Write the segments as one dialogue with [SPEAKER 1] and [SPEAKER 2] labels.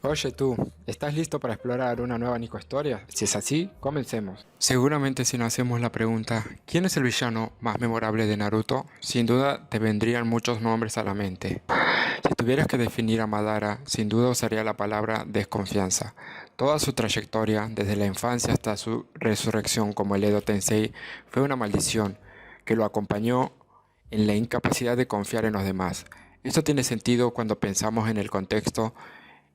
[SPEAKER 1] Oye tú, ¿estás listo para explorar una nueva Nico historia? Si es así, comencemos. Seguramente si nos hacemos la pregunta, ¿quién es el villano más memorable de Naruto? Sin duda te vendrían muchos nombres a la mente. Si tuvieras que definir a Madara, sin duda usaría la palabra desconfianza. Toda su trayectoria, desde la infancia hasta su resurrección como el Edo Tensei, fue una maldición que lo acompañó en la incapacidad de confiar en los demás. Esto tiene sentido cuando pensamos en el contexto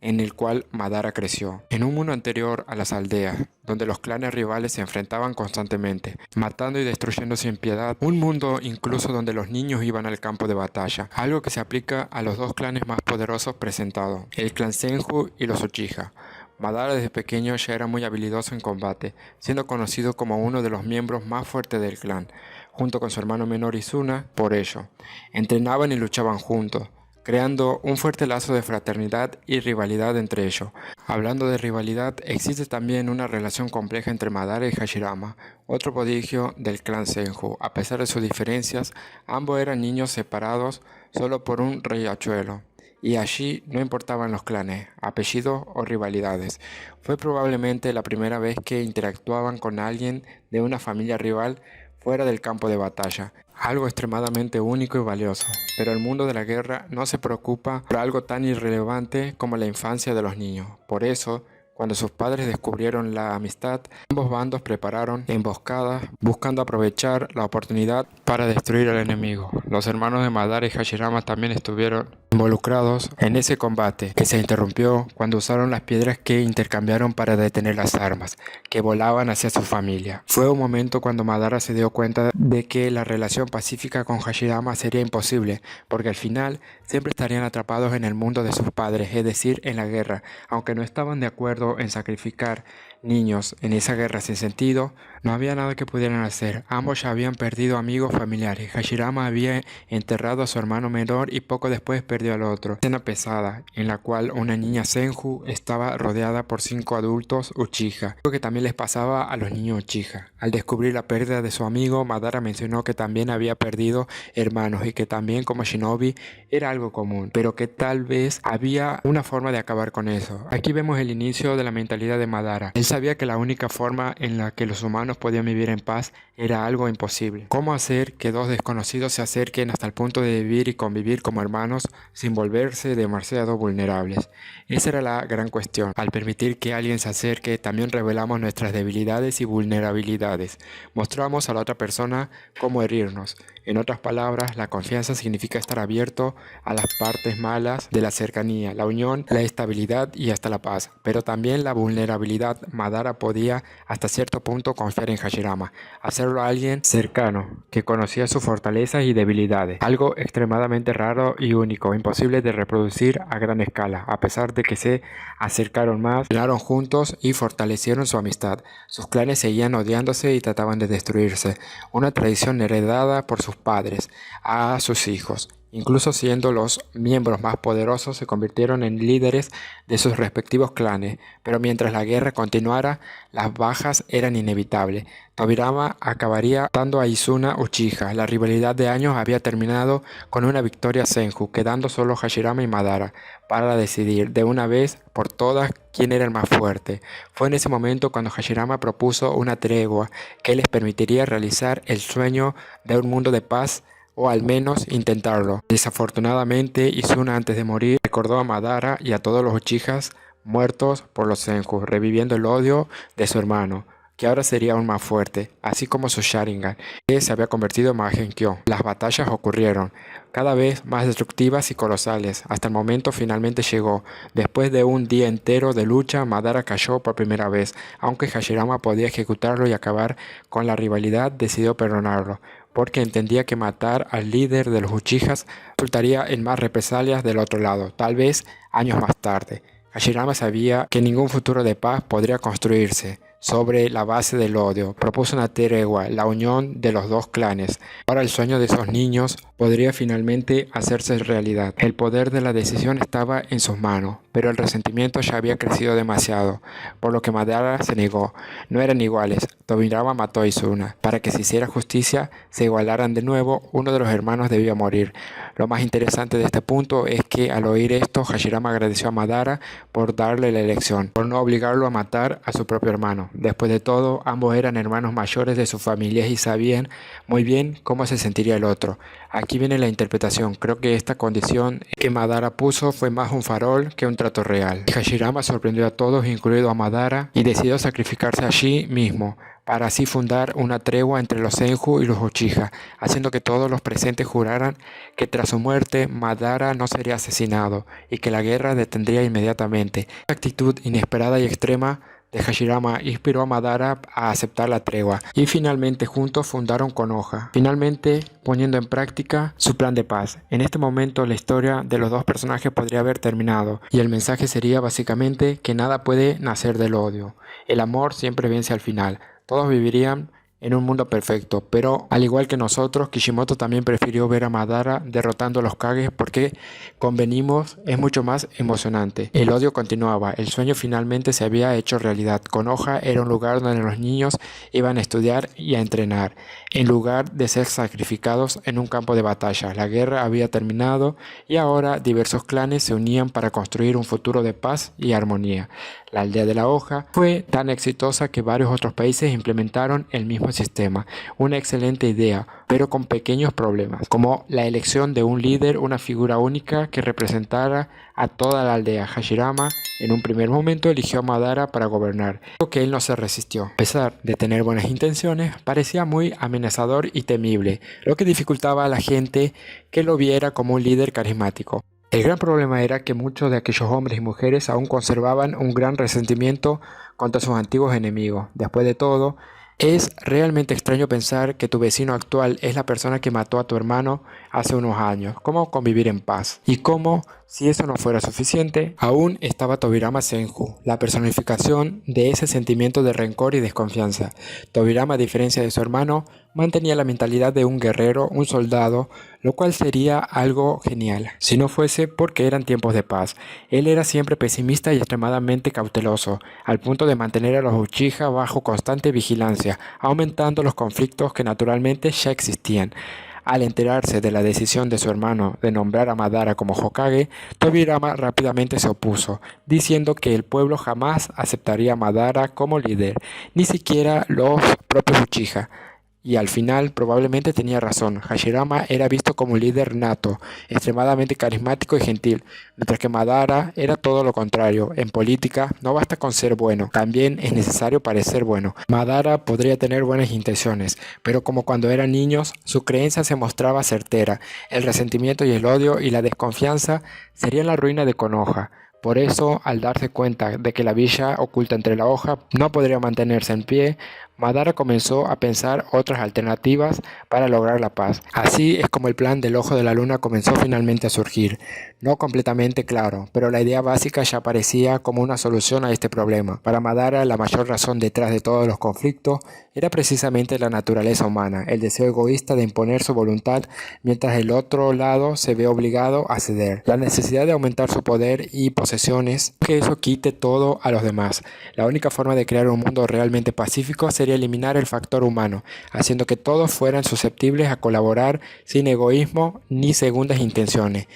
[SPEAKER 1] en el cual Madara creció, en un mundo anterior a las aldeas, donde los clanes rivales se enfrentaban constantemente, matando y destruyendo sin piedad, un mundo incluso donde los niños iban al campo de batalla, algo que se aplica a los dos clanes más poderosos presentados, el clan Senju y los Uchiha. Madara desde pequeño ya era muy habilidoso en combate, siendo conocido como uno de los miembros más fuertes del clan, junto con su hermano menor Izuna, por ello. Entrenaban y luchaban juntos, creando un fuerte lazo de fraternidad y rivalidad entre ellos. Hablando de rivalidad, existe también una relación compleja entre Madara y Hashirama, otro prodigio del clan Senju. A pesar de sus diferencias, ambos eran niños separados solo por un riachuelo. Y allí no importaban los clanes, apellidos o rivalidades. Fue probablemente la primera vez que interactuaban con alguien de una familia rival fuera del campo de batalla, algo extremadamente único y valioso. Pero el mundo de la guerra no se preocupa por algo tan irrelevante como la infancia de los niños. Por eso, cuando sus padres descubrieron la amistad, ambos bandos prepararon emboscadas, buscando aprovechar la oportunidad para destruir al enemigo. Los hermanos de Madara y Hashirama también estuvieron involucrados en ese combate, que se interrumpió cuando usaron las piedras que intercambiaron para detener las armas, que volaban hacia su familia. Fue un momento cuando Madara se dio cuenta de que la relación pacífica con Hashirama sería imposible, porque al final siempre estarían atrapados en el mundo de sus padres, es decir, en la guerra. Aunque no estaban de acuerdo en sacrificar niños en esa guerra sin sentido, no había nada que pudieran hacer. Ambos ya habían perdido amigos familiares. Hashirama había enterrado a su hermano menor y poco después perdió al otro. Escena pesada, en la cual una niña Senju estaba rodeada por 5 adultos Uchiha, algo que también les pasaba a los niños Uchiha. Al descubrir la pérdida de su amigo, Madara mencionó que también había perdido hermanos y que también como Shinobi era algo común, pero que tal vez había una forma de acabar con eso. Aquí vemos el inicio de la mentalidad de Madara. Él sabía que la única forma en la que los humanos podían vivir en paz era algo imposible. ¿Cómo hacer que dos desconocidos se acerquen hasta el punto de vivir y convivir como hermanos sin volverse demasiado vulnerables? Esa era la gran cuestión. Al permitir que alguien se acerque, también revelamos nuestras debilidades y vulnerabilidades. Mostramos a la otra persona cómo herirnos. En otras palabras, la confianza significa estar abierto a las partes malas de la cercanía, la unión, la estabilidad y hasta la paz. Pero también la vulnerabilidad. Madara podía hasta cierto punto confiar en Hashirama, hacerlo a alguien cercano, que conocía sus fortalezas y debilidades. Algo extremadamente raro y único, imposible de reproducir a gran escala. A pesar de que se acercaron más, entrenaron juntos y fortalecieron su amistad. Sus clanes seguían odiándose y trataban de destruirse, una tradición heredada por sus padres a sus hijos. Incluso siendo los miembros más poderosos, se convirtieron en líderes de sus respectivos clanes, pero mientras la guerra continuara, las bajas eran inevitables. Tobirama acabaría dando a Izuna Uchiha. La rivalidad de años había terminado con una victoria Senju, quedando solo Hashirama y Madara para decidir de una vez por todas quién era el más fuerte. Fue en ese momento cuando Hashirama propuso una tregua que les permitiría realizar el sueño de un mundo de paz, o al menos intentarlo. Desafortunadamente, Izuna antes de morir recordó a Madara y a todos los Uchihas muertos por los Senju, reviviendo el odio de su hermano, que ahora sería aún más fuerte, así como su Sharingan, que se había convertido en Mangekyou. Las batallas ocurrieron, cada vez más destructivas y colosales, hasta el momento finalmente llegó. Después de un día entero de lucha, Madara cayó por primera vez. Aunque Hashirama podía ejecutarlo y acabar con la rivalidad, decidió perdonarlo, porque entendía que matar al líder de los Uchihas resultaría en más represalias del otro lado, tal vez años más tarde. Hashirama sabía que ningún futuro de paz podría construirse sobre la base del odio. Propuso una tregua, la unión de los dos clanes. Ahora el sueño de esos niños podría finalmente hacerse realidad. El poder de la decisión estaba en sus manos, pero el resentimiento ya había crecido demasiado, por lo que Madara se negó. No eran iguales. Tobirama mató a Izuna. Para que se hiciera justicia, se igualaran de nuevo, uno de los hermanos debía morir. Lo más interesante de este punto es que al oír esto, Hashirama agradeció a Madara por darle la elección, por no obligarlo a matar a su propio hermano. Después de todo, ambos eran hermanos mayores de sus familias y sabían muy bien cómo se sentiría el otro. Aquí viene la interpretación. Creo que esta condición que Madara puso fue más un farol que un trato real. Hashirama sorprendió a todos, incluido a Madara, y decidió sacrificarse allí mismo, para así fundar una tregua entre los Senju y los Uchiha, haciendo que todos los presentes juraran que tras su muerte Madara no sería asesinado y que la guerra detendría inmediatamente. Esta actitud inesperada y extrema de Hashirama inspiró a Madara a aceptar la tregua y finalmente juntos fundaron Konoha, finalmente poniendo en práctica su plan de paz. En este momento la historia de los dos personajes podría haber terminado y el mensaje sería básicamente que nada puede nacer del odio. El amor siempre vence al final. Todos vivirían en un mundo perfecto, pero al igual que nosotros, Kishimoto también prefirió ver a Madara derrotando a los Kages porque, convenimos, es mucho más emocionante. El odio continuaba, el sueño finalmente se había hecho realidad. Konoha era un lugar donde los niños iban a estudiar y a entrenar, en lugar de ser sacrificados en un campo de batalla. La guerra había terminado y ahora diversos clanes se unían para construir un futuro de paz y armonía. La aldea de la hoja fue tan exitosa que varios otros países implementaron el mismo sistema. Una excelente idea, pero con pequeños problemas, como la elección de un líder, una figura única que representara a toda la aldea. Hashirama en un primer momento eligió a Madara para gobernar, lo que él no se resistió. A pesar de tener buenas intenciones, parecía muy amenazador y temible, lo que dificultaba a la gente que lo viera como un líder carismático. El gran problema era que muchos de aquellos hombres y mujeres aún conservaban un gran resentimiento contra sus antiguos enemigos. Después de todo, es realmente extraño pensar que tu vecino actual es la persona que mató a tu hermano hace unos años. ¿Cómo convivir en paz? Y cómo, si eso no fuera suficiente, aún estaba Tobirama Senju, la personificación de ese sentimiento de rencor y desconfianza. Tobirama, a diferencia de su hermano, mantenía la mentalidad de un guerrero, un soldado, lo cual sería algo genial, si no fuese porque eran tiempos de paz. Él era siempre pesimista y extremadamente cauteloso, al punto de mantener a los Uchiha bajo constante vigilancia, aumentando los conflictos que naturalmente ya existían. Al enterarse de la decisión de su hermano de nombrar a Madara como Hokage, Tobirama rápidamente se opuso, diciendo que el pueblo jamás aceptaría a Madara como líder, ni siquiera los propios Uchiha. Y al final probablemente tenía razón. Hashirama era visto como un líder nato, extremadamente carismático y gentil, mientras que Madara era todo lo contrario. En política no basta con ser bueno, también es necesario parecer bueno. Madara podría tener buenas intenciones, pero como cuando eran niños, su creencia se mostraba certera. El resentimiento y el odio y la desconfianza serían la ruina de Konoha. Por eso, al darse cuenta de que la villa oculta entre la hoja no podría mantenerse en pie, Madara comenzó a pensar otras alternativas para lograr la paz. Así es como el plan del Ojo de la Luna comenzó finalmente a surgir. No completamente claro, pero la idea básica ya parecía como una solución a este problema. Para Madara, la mayor razón detrás de todos los conflictos era precisamente la naturaleza humana, el deseo egoísta de imponer su voluntad mientras el otro lado se ve obligado a ceder. La necesidad de aumentar su poder y posesiones, que eso quite todo a los demás. La única forma de crear un mundo realmente pacífico sería eliminar el factor humano, haciendo que todos fueran susceptibles a colaborar sin egoísmo ni segundas intenciones.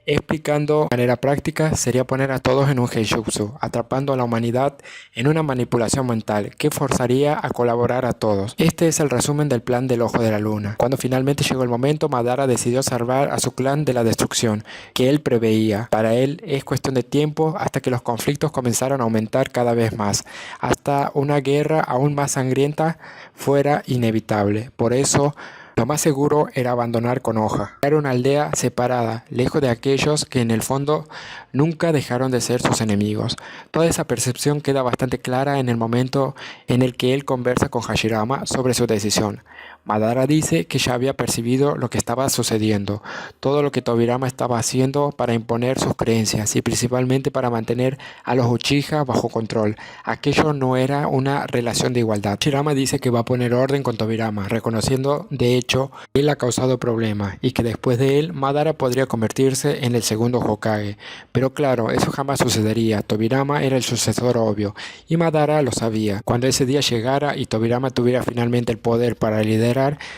[SPEAKER 1] Explicando de manera práctica, sería poner a todos en un Genjutsu, atrapando a la humanidad en una manipulación mental que forzaría a colaborar a todos. Este es el resumen del plan del Ojo de la Luna. Cuando finalmente llegó el momento, Madara decidió salvar a su clan de la destrucción que él preveía. Para él es cuestión de tiempo hasta que los conflictos comenzaran a aumentar cada vez más, hasta una guerra aún más sangrienta fuera inevitable. Por eso, Lo más seguro era abandonar Konoha. Era una aldea separada, lejos de aquellos que en el fondo nunca dejaron de ser sus enemigos. Toda esa percepción queda bastante clara en el momento en el que él conversa con Hashirama sobre su decisión. Madara dice que ya había percibido lo que estaba sucediendo, todo lo que Tobirama estaba haciendo para imponer sus creencias y principalmente para mantener a los Uchiha bajo control. Aquello no era una relación de igualdad. Hashirama dice que va a poner orden con Tobirama, reconociendo de hecho que él ha causado problemas y que después de él Madara podría convertirse en el segundo Hokage. Pero claro, eso jamás sucedería. Tobirama era el sucesor obvio y Madara lo sabía. Cuando ese día llegara y Tobirama tuviera finalmente el poder para liderar,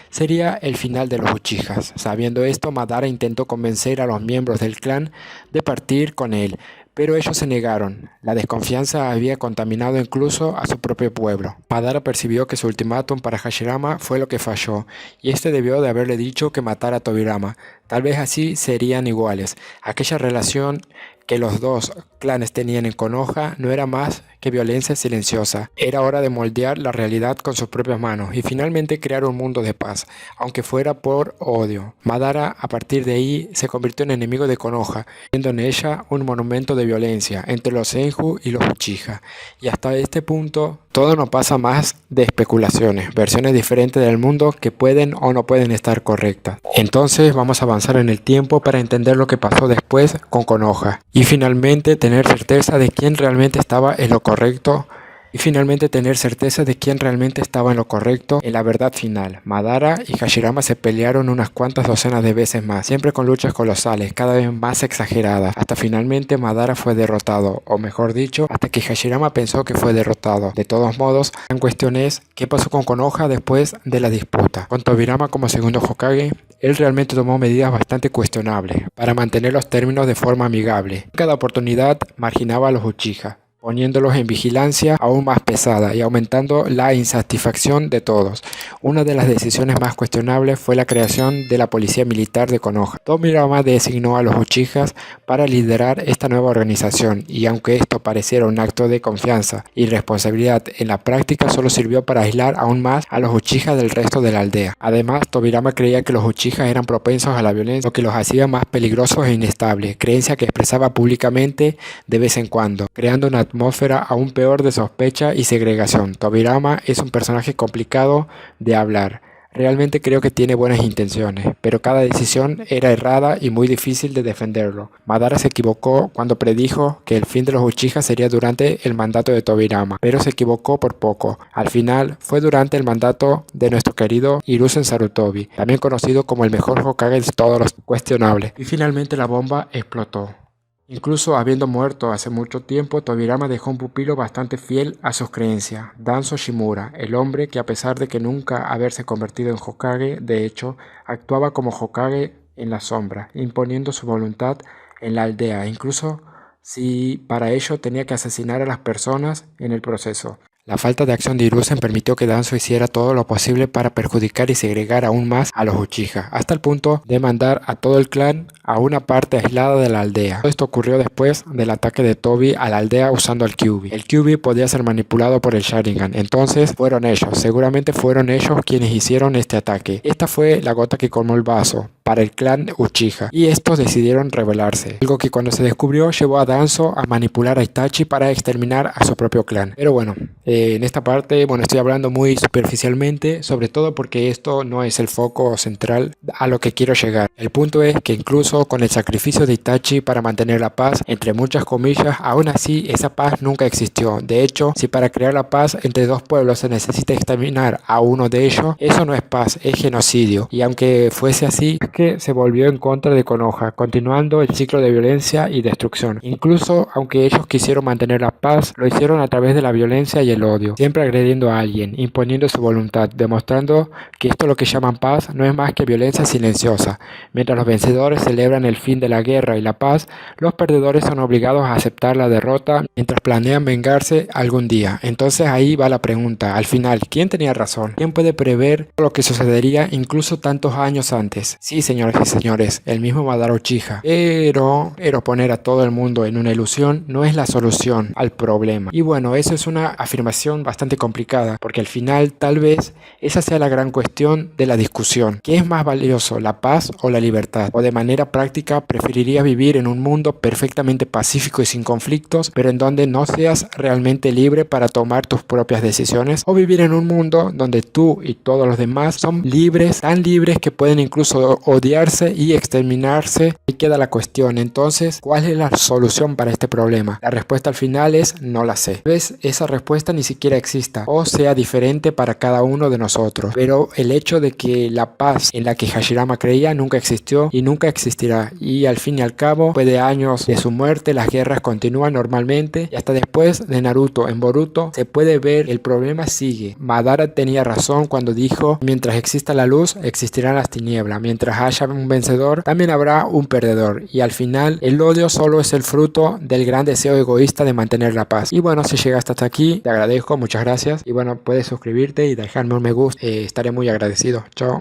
[SPEAKER 1] sería el final de los Uchihas. Sabiendo esto, Madara intentó convencer a los miembros del clan de partir con él, pero ellos se negaron. La desconfianza había contaminado incluso a su propio pueblo. Madara percibió que su ultimátum para Hashirama fue lo que falló, y este debió de haberle dicho que matara a Tobirama. Tal vez así serían iguales. Aquella relación que los dos clanes tenían en Konoha no era más que violencia silenciosa. Era hora de moldear la realidad con sus propias manos y finalmente crear un mundo de paz, aunque fuera por odio. Madara a partir de ahí se convirtió en enemigo de Konoha, viendo en ella un monumento de violencia entre los Senju y los Uchiha. Y hasta este punto todo no pasa más de especulaciones, versiones diferentes del mundo que pueden o no pueden estar correctas. Entonces vamos a avanzar en el tiempo para entender lo que pasó después con Konoha y finalmente tener certeza de quién realmente estaba en lo correcto en la verdad final. Madara y Hashirama se pelearon unas cuantas docenas de veces más, siempre con luchas colosales, cada vez más exageradas, hasta finalmente Madara fue derrotado, o mejor dicho, hasta que Hashirama pensó que fue derrotado. De todos modos, la cuestión es, ¿qué pasó con Konoha después de la disputa? Con Tobirama como segundo Hokage, él realmente tomó medidas bastante cuestionables para mantener los términos de forma amigable. Cada oportunidad marginaba a los Uchiha, poniéndolos en vigilancia aún más pesada y aumentando la insatisfacción de todos. Una de las decisiones más cuestionables fue la creación de la Policía Militar de Konoha. Tobirama designó a los Uchihas para liderar esta nueva organización y aunque esto pareciera un acto de confianza y responsabilidad, en la práctica solo sirvió para aislar aún más a los Uchiha del resto de la aldea. Además, Tobirama creía que los Uchiha eran propensos a la violencia, lo que los hacía más peligrosos e inestables, creencia que expresaba públicamente de vez en cuando, creando una atmósfera aún peor de sospecha y segregación. Tobirama es un personaje complicado de hablar. Realmente creo que tiene buenas intenciones, pero cada decisión era errada y muy difícil de defenderlo. Madara se equivocó cuando predijo que el fin de los Uchiha sería durante el mandato de Tobirama, pero se equivocó por poco. Al final, fue durante el mandato de nuestro querido Hiruzen Sarutobi, también conocido como el mejor Hokage de todos los cuestionables. Y finalmente la bomba explotó. Incluso habiendo muerto hace mucho tiempo, Tobirama dejó un pupilo bastante fiel a sus creencias, Danzo Shimura, el hombre que a pesar de que nunca haberse convertido en Hokage, de hecho, actuaba como Hokage en la sombra, imponiendo su voluntad en la aldea, incluso si para ello tenía que asesinar a las personas en el proceso. La falta de acción de Hiruzen permitió que Danzo hiciera todo lo posible para perjudicar y segregar aún más a los Uchiha, hasta el punto de mandar a todo el clan a una parte aislada de la aldea. Todo esto ocurrió después del ataque de Tobi a la aldea usando el Kyuubi. El Kyuubi podía ser manipulado por el Sharingan, entonces seguramente fueron ellos quienes hicieron este ataque. Esta fue la gota que colmó el vaso para el clan Uchiha, y estos decidieron rebelarse, algo que cuando se descubrió llevó a Danzo a manipular a Itachi para exterminar a su propio clan. Pero bueno, en esta parte, estoy hablando muy superficialmente, sobre todo porque esto no es el foco central a lo que quiero llegar. El punto es que incluso con el sacrificio de Itachi para mantener la paz, entre muchas comillas, aún así esa paz nunca existió. De hecho, si para crear la paz entre dos pueblos se necesita exterminar a uno de ellos, eso no es paz, es genocidio. Y aunque fuese así, es que se volvió en contra de Konoha, continuando el ciclo de violencia y destrucción. Incluso aunque ellos quisieron mantener la paz, lo hicieron a través de la violencia y el odio, siempre agrediendo a alguien, imponiendo su voluntad, demostrando que esto lo que llaman paz no es más que violencia silenciosa. Mientras los vencedores celebran el fin de la guerra y la paz, los perdedores son obligados a aceptar la derrota mientras planean vengarse algún día. Entonces ahí va la pregunta, al final, ¿quién tenía razón? ¿Quién puede prever lo que sucedería incluso tantos años antes? Sí, señoras y señores, el mismo Madara Uchiha. Pero poner a todo el mundo en una ilusión no es la solución al problema. Y bueno, eso es una afirmación bastante complicada, porque al final tal vez esa sea la gran cuestión de la discusión. ¿Qué es más valioso, la paz o la libertad? O de manera práctica, ¿preferirías vivir en un mundo perfectamente pacífico y sin conflictos, pero en donde no seas realmente libre para tomar tus propias decisiones? ¿O vivir en un mundo donde tú y todos los demás son libres, tan libres que pueden incluso odiarse y exterminarse? Ahí queda la cuestión. Entonces, ¿cuál es la solución para este problema? La respuesta al final es no la sé. ¿Ves? Esa respuesta ni siquiera exista o sea diferente para cada uno de nosotros. Pero el hecho de que la paz en la que Hashirama creía nunca existió y nunca existirá. Y al fin y al cabo, después de años de su muerte, las guerras continúan normalmente y hasta después de Naruto en Boruto se puede ver el problema sigue. Madara tenía razón cuando dijo: mientras exista la luz, existirán las tinieblas. Mientras haya un vencedor, también habrá un perdedor. Y al final, el odio solo es el fruto del gran deseo egoísta de mantener la paz. Y bueno, si llegaste hasta aquí, te agradezco, muchas gracias. Y bueno, puedes suscribirte y dejarme un me gusta. Estaré muy agradecido. Chao.